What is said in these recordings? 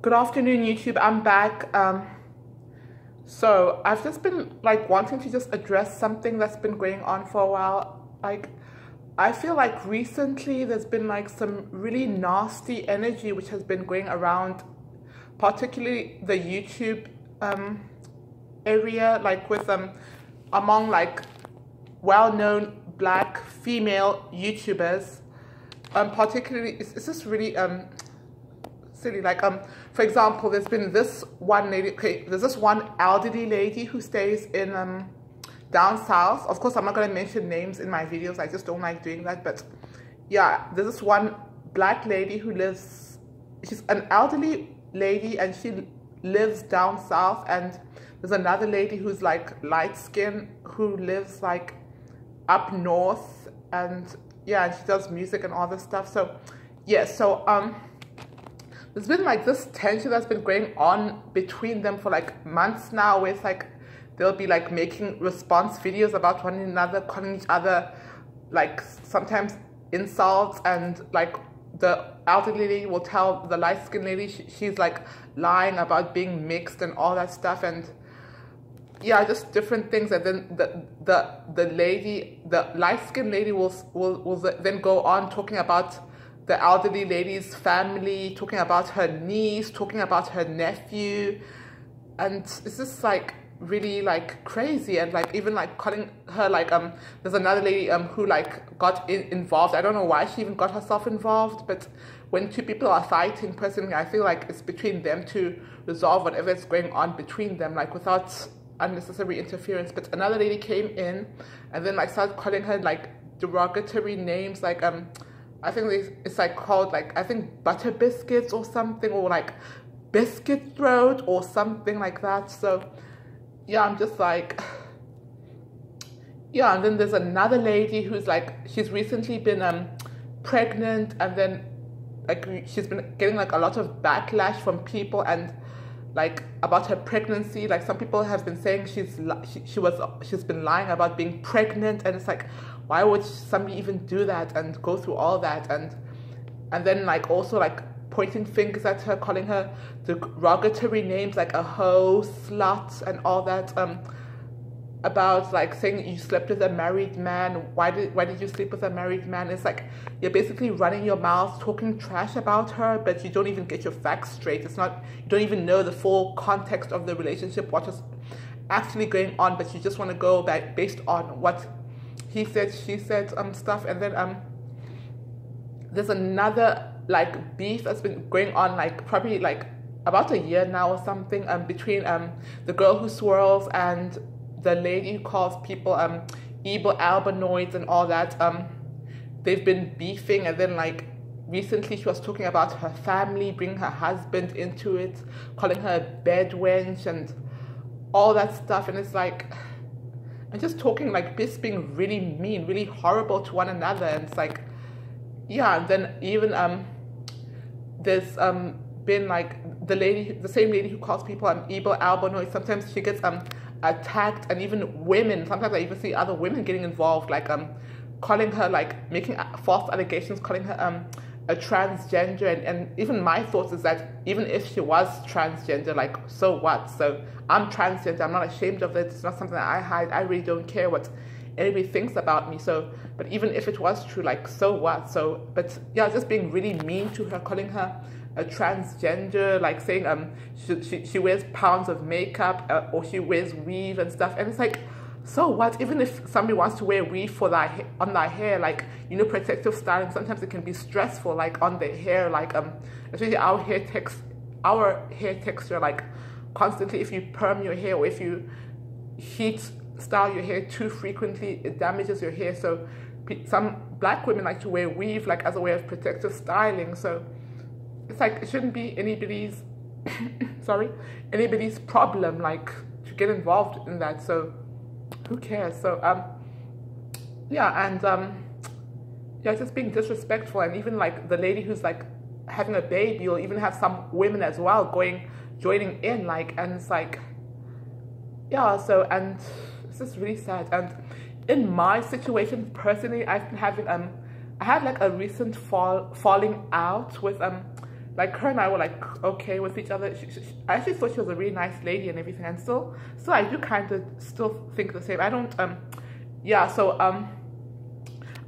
Good afternoon, YouTube. I'm back. So I've just been like wanting to just address something that's been going on for a while. Like, I feel like recently there's been like some really nasty energy which has been going around, particularly the YouTube area, like with among like well-known black female YouTubers. Particularly, it's just really silly. Like for example, there's been this one lady. Okay, there's this one elderly lady who stays in down south. Of course, I'm not going to mention names in my videos. I just don't like doing that. But yeah, there's this one black lady who lives. She's an elderly lady and she lives down south. And there's another lady who's like light skin who lives like up north. And yeah, and she does music and all this stuff. So yeah, so there's been like this tension that's been going on between them for like months now, where it's like they'll be like making response videos about one another, calling each other like sometimes insults, and like the elderly lady will tell the light-skinned lady she's like lying about being mixed and all that stuff, and yeah, just different things. And then the lady, the light-skinned lady will then go on talking about the elderly lady's family, talking about her niece, talking about her nephew, and it's just like really like crazy. And like even like calling her like there's another lady who like got involved. I don't know why she even got herself involved, but when two people are fighting, personally I feel like it's between them to resolve whatever is going on between them, like without unnecessary interference. But another lady came in and then like started calling her like derogatory names, like I think it's like called like, I think butter biscuits or something, or like biscuit throat or something like that. So yeah, I'm just like, yeah. And then there's another lady who's like, she's recently been pregnant, and then like she's been getting like a lot of backlash from people and like about her pregnancy. Like some people have been saying she's been lying about being pregnant, and it's like, why would somebody even do that and go through all that? And then like also like pointing fingers at her, calling her derogatory names like a hoe, slut, and all that, about like saying you slept with a married man. Why did you sleep with a married man? It's like you're basically running your mouth, talking trash about her, but you don't even get your facts straight. It's not, you don't even know the full context of the relationship, what is actually going on, but you just want to go back based on what he said, she said, stuff. And then there's another like beef that's been going on like probably like about a year now or something, between the girl who swirls and the lady who calls people evil albinoids and all that. They've been beefing, and then like recently she was talking about her family, bringing her husband into it, calling her a bed wench and all that stuff. And it's like, and just talking like this, being really mean, really horrible to one another. And it's like, yeah. And then even there's been like the same lady who calls people evil albinoids. Sometimes she gets attacked, and even women, sometimes I even see other women getting involved, like calling her, like making false allegations, calling her a transgender. And even my thoughts is that even if she was transgender, like, so what? So I'm transgender, I'm not ashamed of it, it's not something that I hide, I really don't care what anybody thinks about me. So, but even if it was true, like, so what? So, but yeah, just being really mean to her, calling her a transgender, like saying she wears pounds of makeup, or she wears weave and stuff. And it's like, so what? Even if somebody wants to wear weave for on their hair, like, you know, protective styling, sometimes it can be stressful, like on the hair, like especially our hair texture, like constantly, if you perm your hair or if you heat style your hair too frequently, it damages your hair. So some black women like to wear weave like as a way of protective styling. So it's like, it shouldn't be anybody's anybody's problem like to get involved in that. So who cares? So yeah. And yeah, just being disrespectful. And even like the lady who's like having a baby, or even have some women as well joining in, like, and it's like, yeah. So, and it's just really sad. And in my situation personally, I've been having I had like a recent falling out with like her and I were like okay with each other. I actually thought she was a really nice lady and everything, and still I do kind of still think the same. I don't yeah, so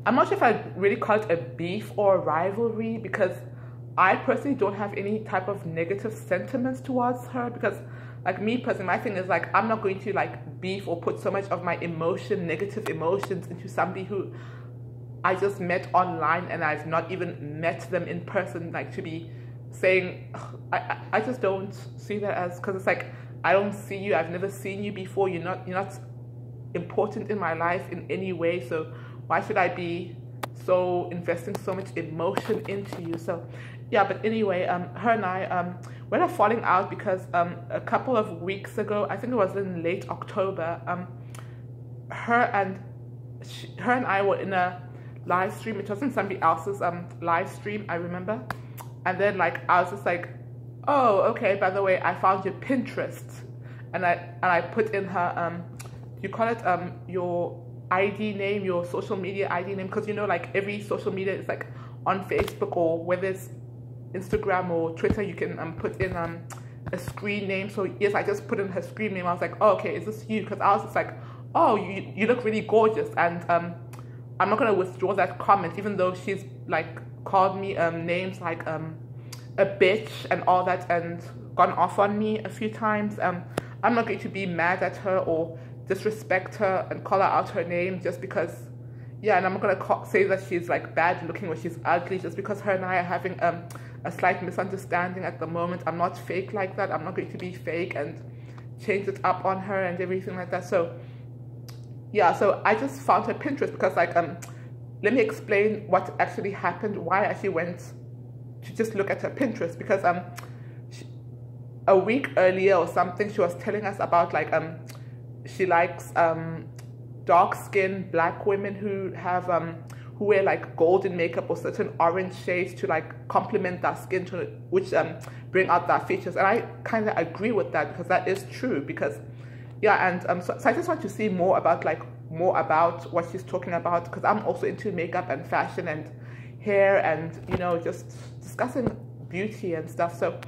I'm not sure if I really call it a beef or a rivalry, because I personally don't have any type of negative sentiments towards her, because like me personally, my thing is like I'm not going to like beef or put so much of my negative emotions into somebody who I just met online and I've not even met them in person, like to be saying I just don't see that as, because it's like I don't see you, I've never seen you before, you're not important in my life in any way, so why should I be so investing so much emotion into you? So yeah, but anyway, her and I we had a falling out because a couple of weeks ago, I think it was in late October, her and I were in a live stream. It wasn't somebody else's live stream, I remember. And then like I was just like, oh, okay, by the way, I found your Pinterest, and I put in her you call it your ID name, your social media ID name, because you know, like every social media is like on Facebook, or whether it's Instagram or Twitter, you can put in a screen name. So yes, I just put in her screen name. I was like, oh, okay, is this you? Because I was just like, oh, you look really gorgeous, and I'm not gonna withdraw that comment, even though she's like called me names like a bitch and all that, and gone off on me a few times. I'm not going to be mad at her or disrespect her and call her out her name just because, yeah, and I'm not gonna say that she's like bad looking or she's ugly just because her and I are having a slight misunderstanding at the moment. I'm not fake like that. I'm not going to be fake and change it up on her and everything like that. So yeah, so I just found her Pinterest because like let me explain what actually happened, why I actually went to just look at her Pinterest, because a week earlier or something, she was telling us about like she likes dark-skinned black women who have who wear like golden makeup or certain orange shades to like complement their skin tone, which bring out their features. And I kind of agree with that, because that is true. Because yeah, and so I just want to see more about what she's talking about, because I'm also into makeup and fashion and hair and, you know, just discussing beauty and stuff. So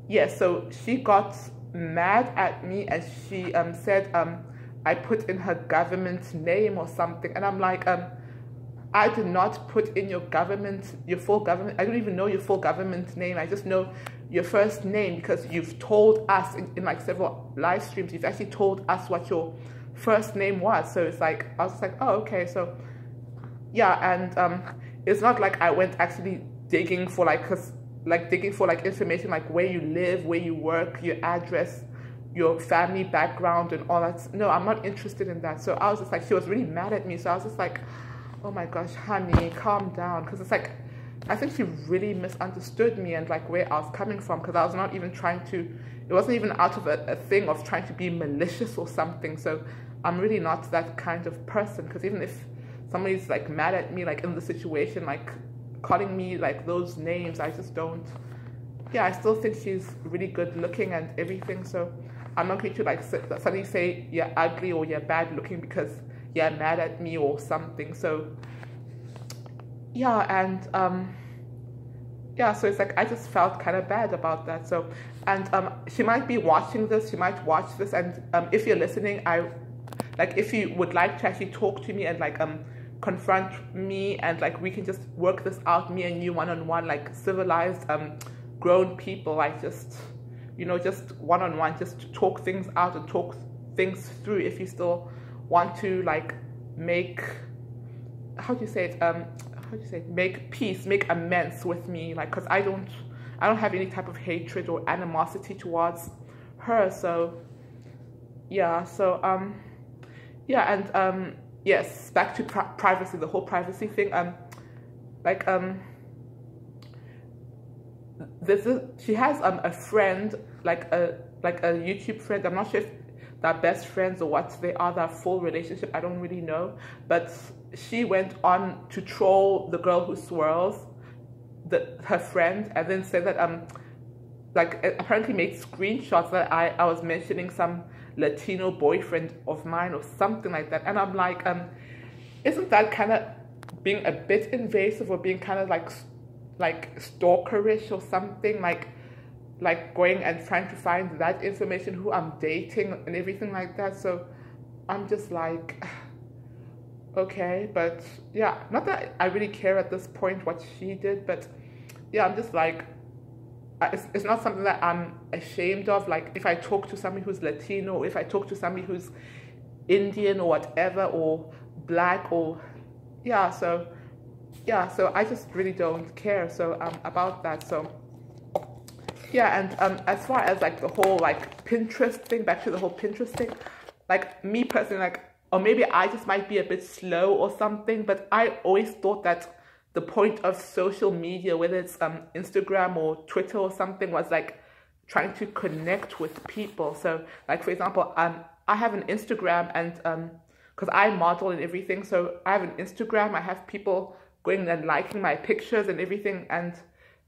yeah, so she got mad at me and she said I put in her government name or something, and I'm like, I did not put in your full government. I don't even know your full government name. I just know your first name, because you've told us in like several live streams, you've actually told us what your first name was. So it's like, I was just like, oh, okay. So yeah, and it's not like I went actually digging for information like where you live, where you work, your address, your family background and all that. No, I'm not interested in that. So I was just like, she was really mad at me. So I was just like, oh my gosh, honey, calm down. Because it's like, I think she really misunderstood me and like where I was coming from, because I was not even trying to, it wasn't even out of a thing of trying to be malicious or something. So I'm really not that kind of person, because even if somebody's like mad at me, like in the situation, like calling me like those names, I just don't, yeah, I still think she's really good looking and everything. So I'm not going to like suddenly say you're ugly or you're bad looking because you're mad at me or something. So yeah, and yeah, so it's like I just felt kind of bad about that. So, and she might be watching this, she might watch this, and if you're listening, if you would like to actually talk to me and like confront me, and like we can just work this out, me and you one-on-one, like civilized grown people, like just, you know, just one-on-one, just to talk things out and talk things through. If you still want to like make, make peace, make amends with me, like, because I don't have any type of hatred or animosity towards her. So yeah, so yeah, and yes, back to privacy, the whole privacy thing. She has a friend, like a YouTube friend. I'm not sure if they're best friends or what they are, their full relationship, I don't really know. But she went on to troll the girl who swirls, her friend, and then said that apparently made screenshots that I was mentioning some Latino boyfriend of mine or something like that. And I'm like, isn't that kind of being a bit invasive, or being kind of like like stalkerish or something, like going and trying to find that information, who I'm dating and everything like that. So I'm just like, okay, but yeah, not that I really care at this point what she did, but yeah, I'm just like, it's not something that I'm ashamed of. Like if I talk to somebody who's Latino, or if I talk to somebody who's Indian or whatever, or black, or yeah, so I just really don't care so about that. So yeah, and as far as like the whole like Pinterest thing, back to the whole Pinterest thing, like me personally, like, or maybe I just might be a bit slow or something, but I always thought that the point of social media, whether it's Instagram or Twitter or something, was like trying to connect with people. So like, for example, I have an Instagram, and because I model and everything, so I have an Instagram, I have people going and liking my pictures and everything, and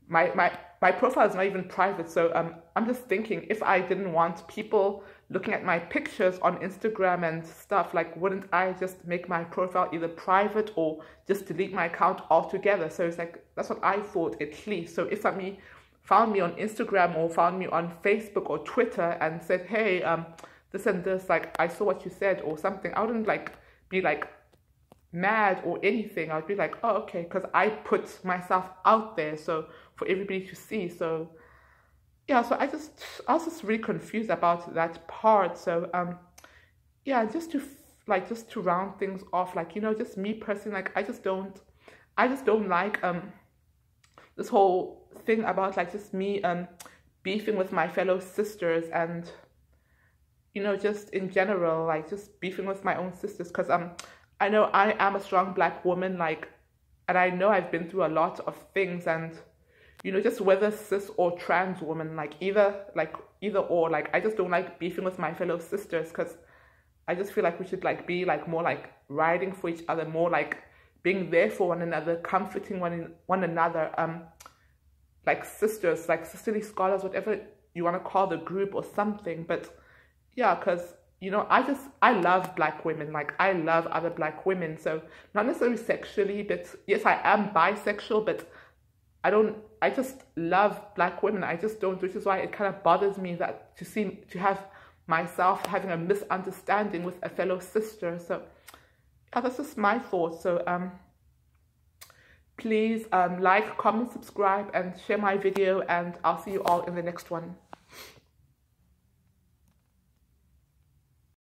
my profile is not even private. So I'm just thinking, if I didn't want people looking at my pictures on Instagram and stuff, like, wouldn't I just make my profile either private or just delete my account altogether? So it's like, that's what I thought, at least. So if somebody found me on Instagram or found me on Facebook or Twitter and said, hey, this and this, like, I saw what you said or something, I wouldn't like be like mad or anything. I'd be like, oh, okay, because I put myself out there so for everybody to see. So yeah, so I was just really confused about that part. So yeah, just to round things off, like, you know, just me personally, like, I just don't like this whole thing about like just me beefing with my fellow sisters, and you know, just in general, like just beefing with my own sisters, because I know I am a strong black woman, like, and I know I've been through a lot of things, and you know, just whether cis or trans woman, like either or, like I just don't like beefing with my fellow sisters, because I just feel like we should like be like more like riding for each other, more like being there for one another, comforting one another, like sisters, like sisterly scholars, whatever you want to call the group or something. But yeah, because you know, I love black women, like I love other black women, so not necessarily sexually, but yes, I am bisexual, but I just love black women. I just don't, which is why it kind of bothers me that to have myself having a misunderstanding with a fellow sister. So yeah, that's just my thoughts. So please like, comment, subscribe, and share my video, and I'll see you all in the next one.